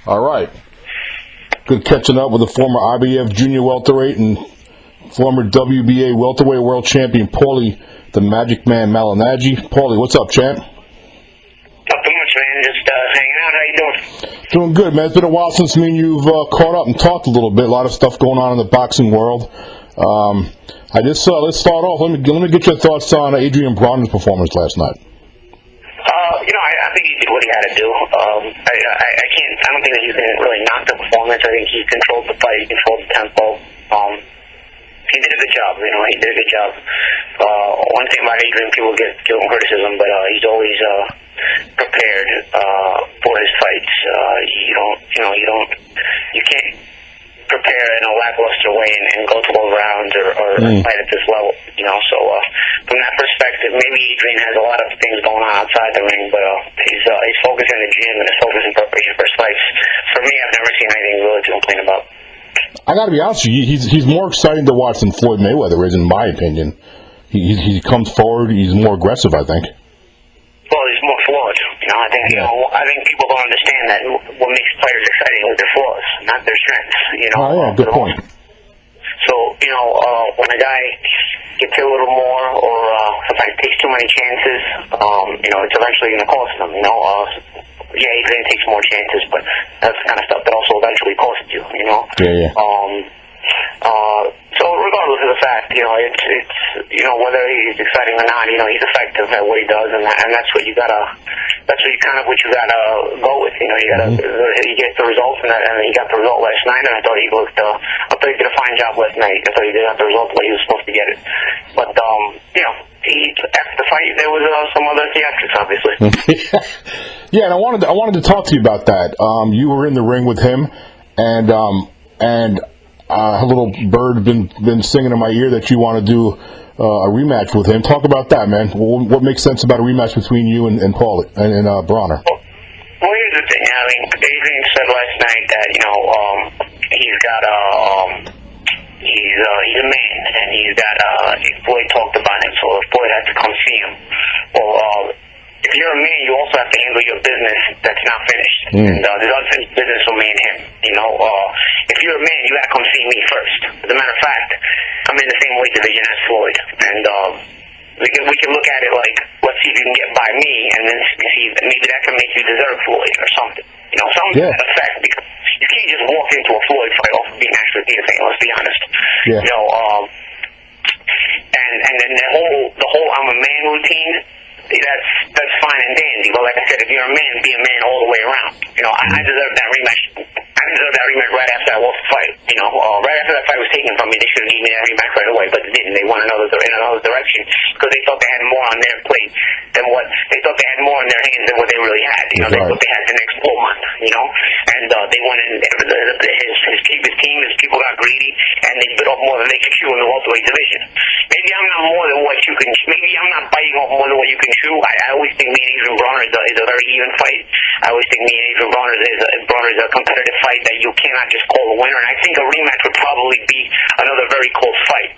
All right. Good catching up with the former IBF junior welterweight and former WBA welterweight world champion Paulie the Magic Man Malignaggi. Paulie, what's up, champ? Not too much, man. Just hanging out. How you doing? Doing good, man. It's been a while since me and you've caught up and talked a little bit. A lot of stuff going on in the boxing world. Let's start off. Let me get your thoughts on Adrian Broner's performance last night. I think he did what he had to do. I don't think that you can really knock the performance. I think he controlled the fight. He controlled the tempo. He did a good job. He did a good job. One thing about Adrian, people give him criticism, but he's always prepared for his fights. You can't prepare in a lackluster way and go 12 rounds or fight at this level. So from that perspective, maybe Adrian has a lot of things going on outside the ring, but he's focused in the gym and he's focused in preparation for his fights. For me, I've never seen anything really to complain about. I got to be honest with you, he's more exciting to watch than Floyd Mayweather is, in my opinion. He comes forward, he's more aggressive, I think. Well, he's more flawed. I think people don't understand that what makes players exciting is their flaws, not their strengths. Oh yeah, good point. So when a guy gets hit a little more, or sometimes takes too many chances, it's eventually going to cost them. Adrian takes more chances, but that's the kind of stuff that also eventually costs you. Yeah. So regardless of the fact, it's whether he's exciting or not, he's effective at what he does, and that's what you gotta go with. He gets the results, and he got the result last night, and I thought he did a fine job last night. I thought he did have the result the way he was supposed to get it. But after the fight, there was some other theatrics, obviously. Yeah, and I wanted to talk to you about that. You were in the ring with him, and a little bird been singing in my ear that you want to do a rematch with him. Talk about that, man. What makes sense about a rematch between you and Paulie and Broner? Well, here's the thing. Adrian said last night that he's a man, and Floyd talked about him, so Floyd had to come see him. Well, if you're a man, you also have to handle your business that's not finished. And there's unfinished business for me and him. If you're a man, you gotta come see me first. As a matter of fact, I'm in the same weight division as Floyd, and we can look at it like, let's see if you can get by me, and then see maybe that can make you deserve Floyd or something. Something to that effect, because you can't just walk into a Floyd fight off of being Ashley Theopane. Let's be honest. Yeah. And then the whole I'm a man routine. That's fine and dandy, but like I said, if you're a man, be a man all the way around. I deserve that rematch. I deserve that rematch right after I lost the fight. Right after that fight was taken from me, they should have given me that rematch right away, but they didn't. They went in another direction because they thought they had more on their plate than what they thought they had more in their hands than what they really had. They thought they had the next 4 months. And they went in. His people got greedy, and they bit off more than they could chew in the welterweight division. Maybe I'm not more than what you can. Maybe I'm not biting off more than what you can chew. I always think me and Adrian Broner is a very even fight. I always think me and Adrian Broner is a competitive fight that you cannot just call a winner. And I think a rematch would probably be another very close fight.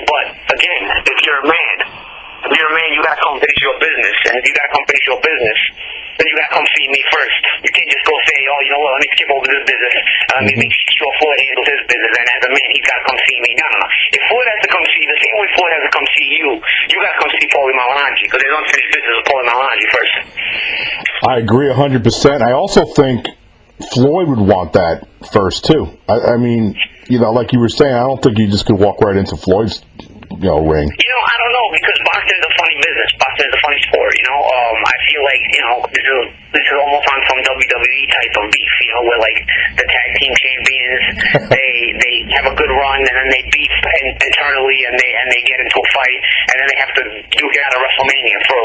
But again, if you're a man, you gotta come finish your business. And if you gotta come finish your business, then you gotta come see me first. You can't just go say, oh, you know what, let me skip over this business. Let me make sure Floyd handles his business, and as a man, he's gotta come see me. No. If Floyd has to come see you, the same way Floyd has to come see you, you gotta come see Paulie Malignaggi, because there's unfinished business with Paulie Malignaggi first. I agree 100%. I also think Floyd would want that first too. I mean, like you were saying, I don't think you just could walk right into Floyd's ring. I don't know, because boxing is a funny business. Boxing is a funny sport. I feel like this is almost on some WWE type of beef. Where like the tag team champions they have a good run, and then they beef internally, and they get into a fight, and then they have to duke it out of WrestleMania for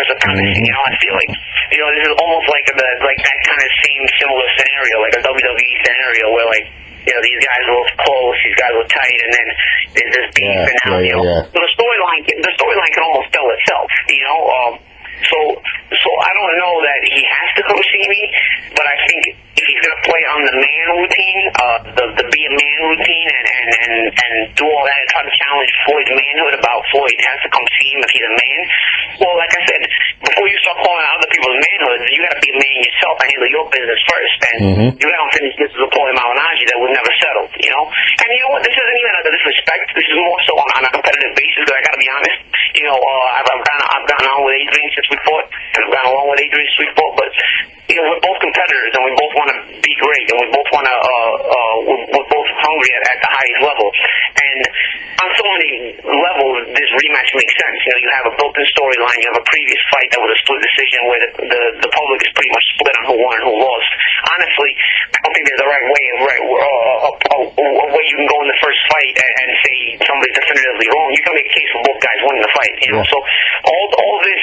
supremacy. I feel like this is almost like that kind of same similar scenario, like a WWE scenario where like. These guys look close, these guys look tight, and then there's this beef, and now, So the storyline can almost tell itself, So I don't know that he has to come see me, but I think if he's going to play on the man routine, the be a man routine, and do all that and try to challenge Floyd's manhood about Floyd has to come see him if he's a man. Well, like I said, before you start calling out other people's manhood, you got to be a man yourself and handle your business first. And you let unfinished business with Paulie Malignaggi that was never settled, you know. And you know what? This isn't even out of disrespect. This is more so on a competitive basis. Because I got to be honest. You know, I've gotten on with Adrien since we fought, and I've gotten along with Adrien since we fought. But you know, we're both competitors, and we both want to be great, and we both want to. We're both hungry at the highest level. And on so many levels, this rematch makes sense. You know, you have a built-in storyline. You have a previous fight that was a split decision where the public is pretty much split on who won and who lost. Honestly, I don't think there's a right way, a way you can go in the first fight and say somebody's definitively wrong. You can make a case for both guys winning the fight. You know, so all this,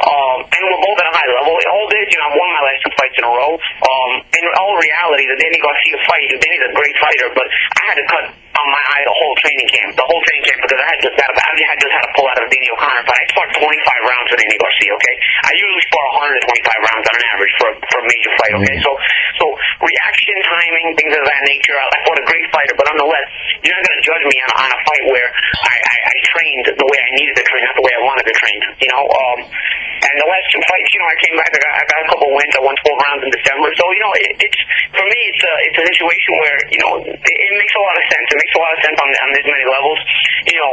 and we're both at a high level. All this, you know, I've won my last 2 fights in a row. In all reality, the Danny Garcia fight, Danny's a great fighter, but I had to cut on my eye the whole training camp, because I just had to pull out of Danny O'Connor fight. I sparred 25 rounds with Danny Garcia. Okay, I usually spar 125 rounds on an average for a major fight. Okay, so reaction, timing, things of that nature. I fought a great fighter, but nonetheless, you're not going to judge me on a fight where I trained the way I needed to train, not the way I wanted to train. You know, and the last 2 fights, you know, I came back. I got a couple wins. I won 12 rounds in December. So you know, it's for me, it's a situation where you know it makes a lot of sense. It makes a lot of sense on this many levels. You know,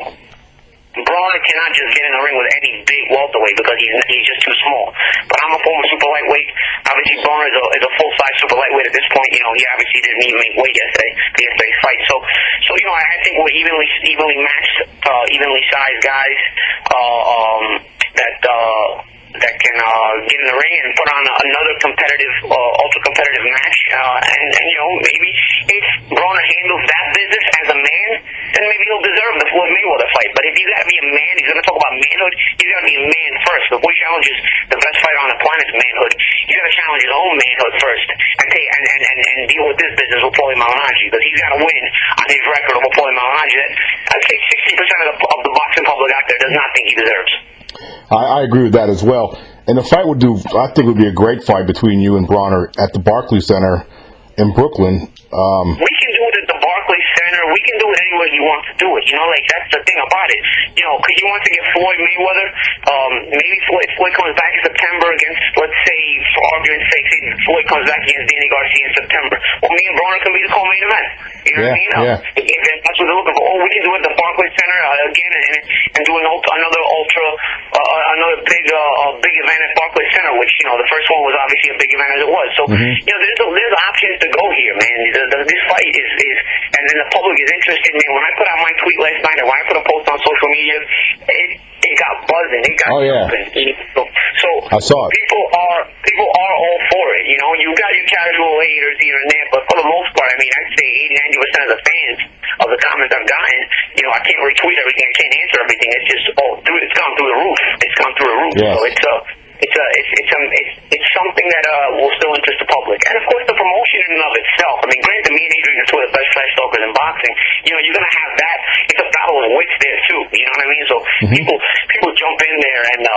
Broner cannot just get in the ring with any big welterweight because he's just too small. But I'm a former super lightweight. Obviously, Broner is a full-size super lightweight at this point. You know, he obviously didn't even make weight yesterday's fight. So you know, I think we're evenly matched, evenly sized guys that can get in the ring and put on another competitive, ultra competitive match. And you know, maybe if Broner handles that business as a man, then maybe he'll deserve the Floyd Mayweather fight. But if he's got to be a man, he's going to talk about manhood. He's got to be a man first. Before he challenges the best fighter on the planet's manhood, he's got to challenge his own manhood first and deal with this business with Paulie Malignaggi, because he's got to win on his record over Paulie Malignaggi that I'd say 60% of the boxing public out there does not think he deserves. I agree with that as well. And the fight I think would be a great fight between you and Broner at the Barclays Center in Brooklyn. We can do it at the Barclays Center. We can do it anywhere you want to do it. You know, like, that's the thing about it. You know, because you want to get Floyd Mayweather. Maybe Floyd comes back in September against, let's say, for argument's sake, Floyd comes back against Danny Garcia in September. Well, me and Broner can be the co-main event. You know what I mean? If that's what they're looking for. Or we can do it at the Barclays Center again and do another big event at Barclays Center, which, you know, the first one was obviously a big event as it was. So, you know, there's options to go here, man. This fight is, and then the public is interested, man. When I put out my tweet last night, and when I put a post on social media, it got buzzing. It got jumping. So I saw it. People are all for it. You know, you got your casual haters here and there, but for the most part, I mean, I'd say 80-90% of the fans of the comments I've gotten, you know, I can't retweet everything, I can't answer everything. It's just it's gone through the roof. It's gone through the roof. Yeah. So it's something that will still interest the public. And of course, the promotion in and of itself. I mean, granted, me and Adrien are two of the best trash talkers in boxing. You know, you're gonna have that. It's a battle of wits there too. You know what I mean? So people jump in there and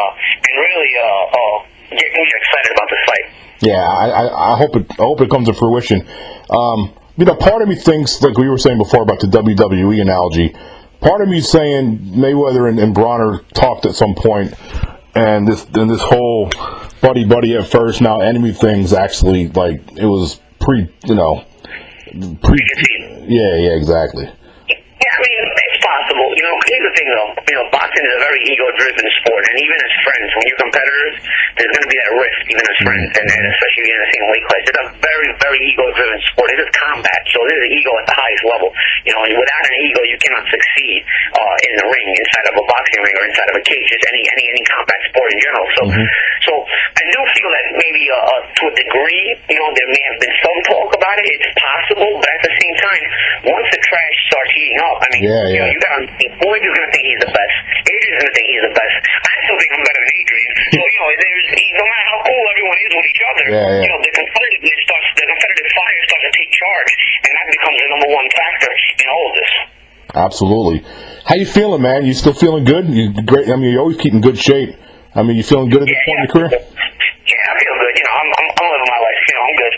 really get me excited about this fight. Yeah, I hope it comes to fruition. You know, part of me thinks, like we were saying before about the WWE analogy, part of me is saying Mayweather and Broner talked at some point, and this whole buddy at first, now enemy thing's actually, like, it was yeah, exactly. Yeah, I mean, it's possible. You know, here's the thing, though. You know, boxing is a very ego-driven sport, and even as friends, when you're competitors, there's going to be that rift, even as friends, and especially in the same weight class. It's a very, very ego-driven sport. It is combat, so it is an ego at the highest level. You know, and without an ego, you cannot succeed in the ring, inside of a boxing ring, or inside of a cage, just any combat sport in general. So I do feel that maybe to a degree, you know, there may have been some talk about it. It's possible, but at the same time, once the trash starts heating up, I mean, you know, you got Floyd is going to think he's the best. Adrian's going to think he's the best. I still think I'm better than Adrien. So, you know, no matter how cool everyone is with each other, you know, the competitive fire starts to take charge, and that becomes the number one factor in all of this. Absolutely. How you feeling, man? You still feeling good? You great? I mean, you always keep in good shape. I mean, you feeling good at this point in your career? Yeah, I feel good. You know, I'm living my life. You know, I'm good.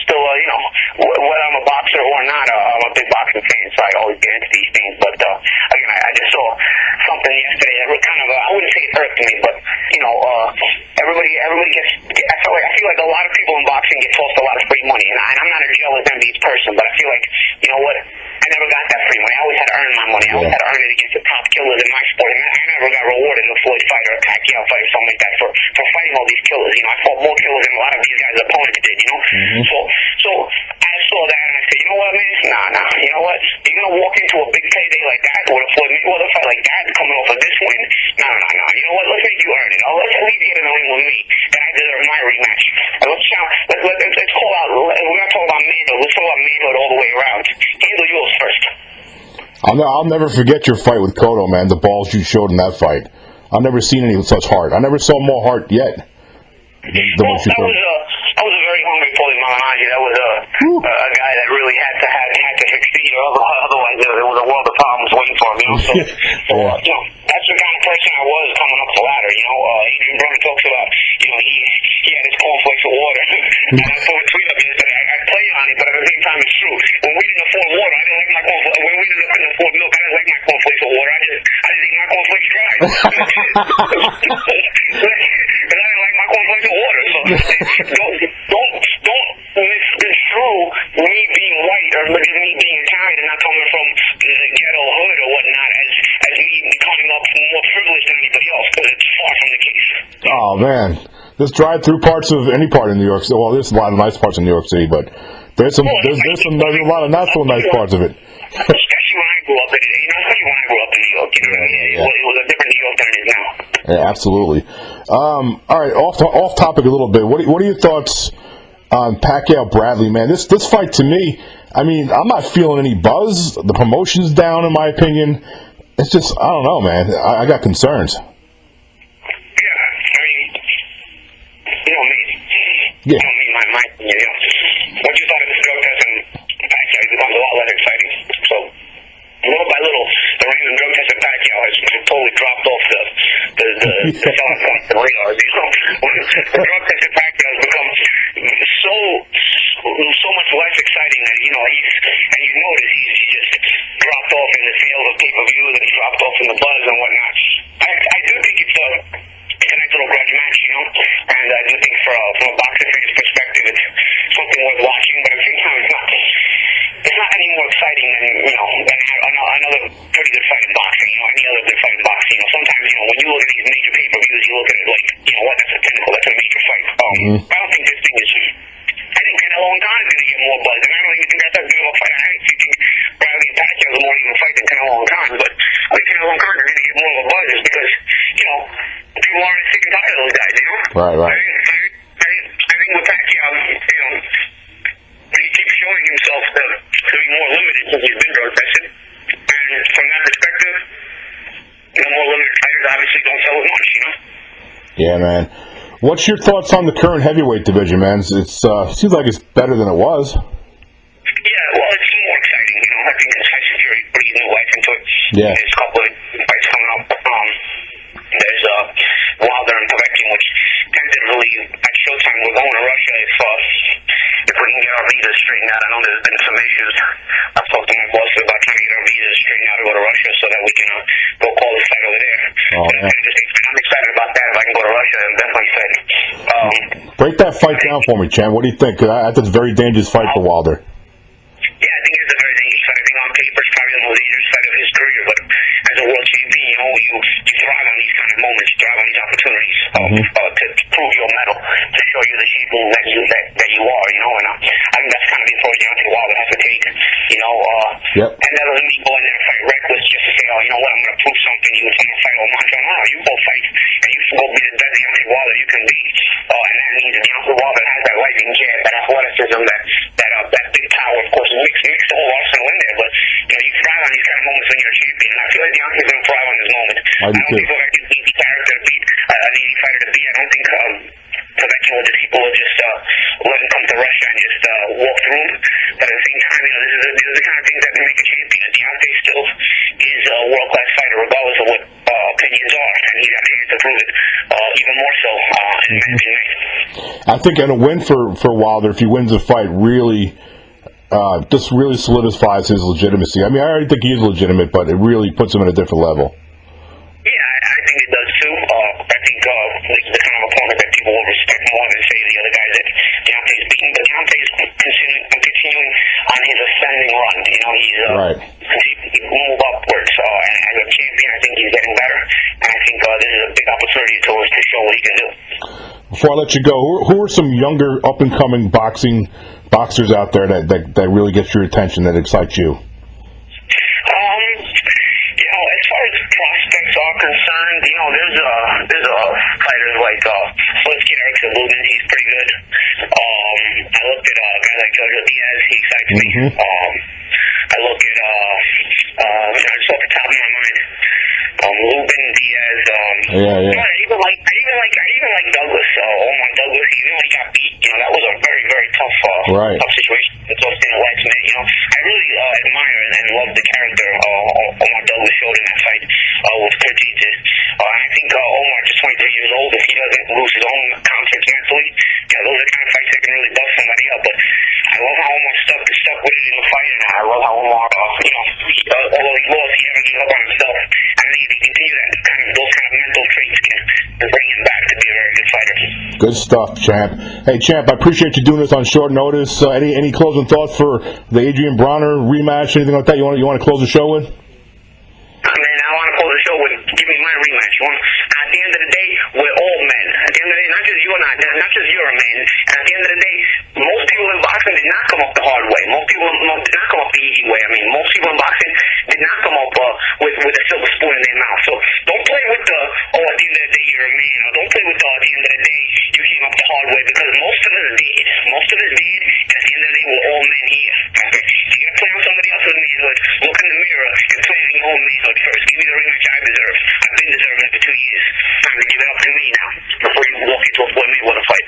Still, you know, whether I'm a boxer or not, I'm a big boxing fan, so I always get into these things. But again, I just saw something yesterday that kind of I wouldn't say it irked me, but you know, everybody gets. I feel like a lot of people in boxing get tossed a lot of free money, and I'm not a jealous, envious person, but I feel like, you know what, I never got that free money. I always had to earn my money. I always had to earn it against the top killers in my sport. And I never got rewarded in a Floyd fight or a Pacquiao fight or something like that for fighting all these killers. You know, I fought more killers than a lot of these guys' opponents did, you know? So I saw that and I said, you know what, man? Nah. You know what? You're going to walk into a big payday like that with a Floyd Mayweather fight like that coming off of this win? Nah. You know what? Let's make you earn it. Let's at least get in the ring with me that I deserve my rematch. And let's call out, we're not talking about manhood. Let's talk about manhood all the way around. Handle yours first. I'll never forget your fight with Cotto, man. The balls you showed in that fight. I've never seen any such heart. I never saw more heart yet. That was a very hungry Paulie Malignaggi. That was a guy that really had to succeed. Otherwise, there was a world of problems waiting for him. You know, so that's the kind of person I was coming up the ladder. You know, Adrian Broner talks about, you know, he had his cornflakes of water. And I put a tweet up yesterday. I play on it, but at the same time, it's true. When we didn't afford water, I didn't like my cornflakes. When we didn't afford milk, I didn't like my cornflakes of water. I just ate my cornflakes dry. And I didn't like my cornflakes of water. So don't misconstrue me being white or me being Italian and not coming from the ghetto hood or whatnot as me coming up more privileged than anybody else, because it's far from the case. Oh man, just drive through parts of any part in New York City. Well, there's a lot of nice parts in New York City, but there's a lot of not so nice parts of it. Especially when I grew up in it. You know, especially when I grew up in New York. You know what I mean? It was a different New York than it is now. Yeah, absolutely. All right, off topic a little bit. What are your thoughts on Pacquiao Bradley, man? This fight to me, I mean, I'm not feeling any buzz. The promotion's down, in my opinion. It's just, I don't know, man. I got concerns. Yeah, I mean, you know me. Yeah. You know me, my opinion, you know. Once you thought of this drug test and Pacquiao, it becomes a lot less exciting. So, little by little, the random drug test of Pacquiao has totally dropped off the selling points and radars. You know, the drug test of Pacquiao has become so much less exciting that, you know, and you notice he's just dropped off in the sales of pay-per-views and dropped off in the buzz and whatnot. I do think it's a nice little grudge match, you know, and I do think from a boxing fan's perspective, it's something worth watching, but at the same time, it's not any more exciting than, you know, than another pretty good fight in boxing, you know, any other good fight in boxing. You know, sometimes, you know, when you look at these major pay-per-views, you look at it like, you know what, that's a pinnacle, that's a major fight. I don't think this thing is, I think Canelo and Don is going to get more buzz, and I don't even think that's that big of a fight. I actually think Bradley and Pacquiao is a more even fight than Canelo and Don, but I think Canelo and Don are going to get more of a buzz just because, you know, people aren't sick and tired of those guys, you know? Right. I think with Pacquiao, you know, he keeps showing himself to be more limited since he's been drug tested. And from that perspective, you know, more limited fighters obviously don't sell as much, you know? Yeah, man. What's your thoughts on the current heavyweight division, man? It seems like it's better than it was. Yeah, well, it's more exciting, you know. I think it's high security, breathe new life into it. Yeah. There's a couple of fights coming up. There's Wilder and Pacquiao, which tentatively at Showtime we're going to Russia if we can get our visas straightened out. I know there's been some issues. I've talked to my boss about trying to get our visas straightened out to go to Russia so that we can go call this fight over there. Oh, man. I'm excited about that. If I can go to Russia, I'm definitely excited. Break that fight down for me, Chan. What do you think? That's a very dangerous fight for Wilder. Yeah, I think it's a very dangerous fight. I think on paper it's probably the most dangerous fight of his career, but as a world champion, you know, you thrive on these kind of moments, you thrive on these opportunities to prove your mettle, to show you the champion that you are, you know, and I think that's kind of the approach Deontay Wilder has to take, you know, and that doesn't mean go in there and fight reckless just to say, oh, you know what, I'm going to prove something, I'm going to fight Omancho. No, you go fight, and you go be the best Deontay Wilder you can be, and that means that Deontay Wilder has that lightning jab, that athleticism, that big power, of course, mix the whole arsenal in there, but, you know, you thrive on these kind of moments when you're a champion, and I feel like Deontay's going to thrive on this moment. I don't think he'll actually be the character to beat, an easy fighter to beat. I don't think Pacquiao will just let him come to Russia and just walk through him. But at the same time, you know, these are the kind of things that can make a champion. Deontay still is a world-class fighter, regardless of what opinions are, and he's got a chance to prove it even more so in May. I think a win for Wilder, if he wins the fight, really just really solidifies his legitimacy. I mean, I already think he is legitimate, but it really puts him at a different level. Yeah, I think it does too. I think he's the kind of opponent that people will respect more than, say, the other guys that ascending run. You know, he's right. he move upwards. And as a champion, I think he's getting better. And I think this is a big opportunity to show what he can do. Before I let you go, who are some younger, up-and-coming boxers out there that really gets your attention, that excites you? You know, as far as prospects are concerned, you know, there's fighters like Floyd Mayweather. He's pretty good. I looked at guys like Jojo Diaz. He excites me. I look at just off the top of my mind, Lubin, Diaz. I even like Douglas. Omar Douglas. Even when he got beat, you know, that was a very, very tough situation. It's also in Lex, man. You know, I really admire and love the character Omar Douglas showed in that fight with Cortez. I think Omar, just 23 years old, if he doesn't lose his own confidence mentally, you know, those are the kind of fights that can really bust somebody up. But I love how Omar stuck with it in the fight, and I love how Omar, you know, although he lost, he never gave up on himself. I think if he continue those kind of mental traits can bring him back to be a very good fighter. Good stuff, Champ. Hey, Champ, I appreciate you doing this on short notice. Any closing thoughts for the Adrian Broner rematch, anything like that you want to close the show with? Man, I want to close the show with give me my rematch. At the end of the day, we're all men. At the end of the day, not just you and I, not just you're a man. And at the end of the day, most people in boxing did not come up the hard way. Most people did not come up the easy way. I mean, most people in boxing did not come up with a silver spoon in their mouth. So don't play with the, at the end of the day, you're a man. Or don't play with the, at the end of the day, you came up the hard way, because most of us did. Most of us did, and at the end of the day, we're all men here. If you're going to play on somebody else's manhood, look in the mirror and play in your own manhood first. Give me the rematch I deserve. I've been deserving it for 2 years. Time to give it up to me now before you walk into a Floyd Mayweather fight.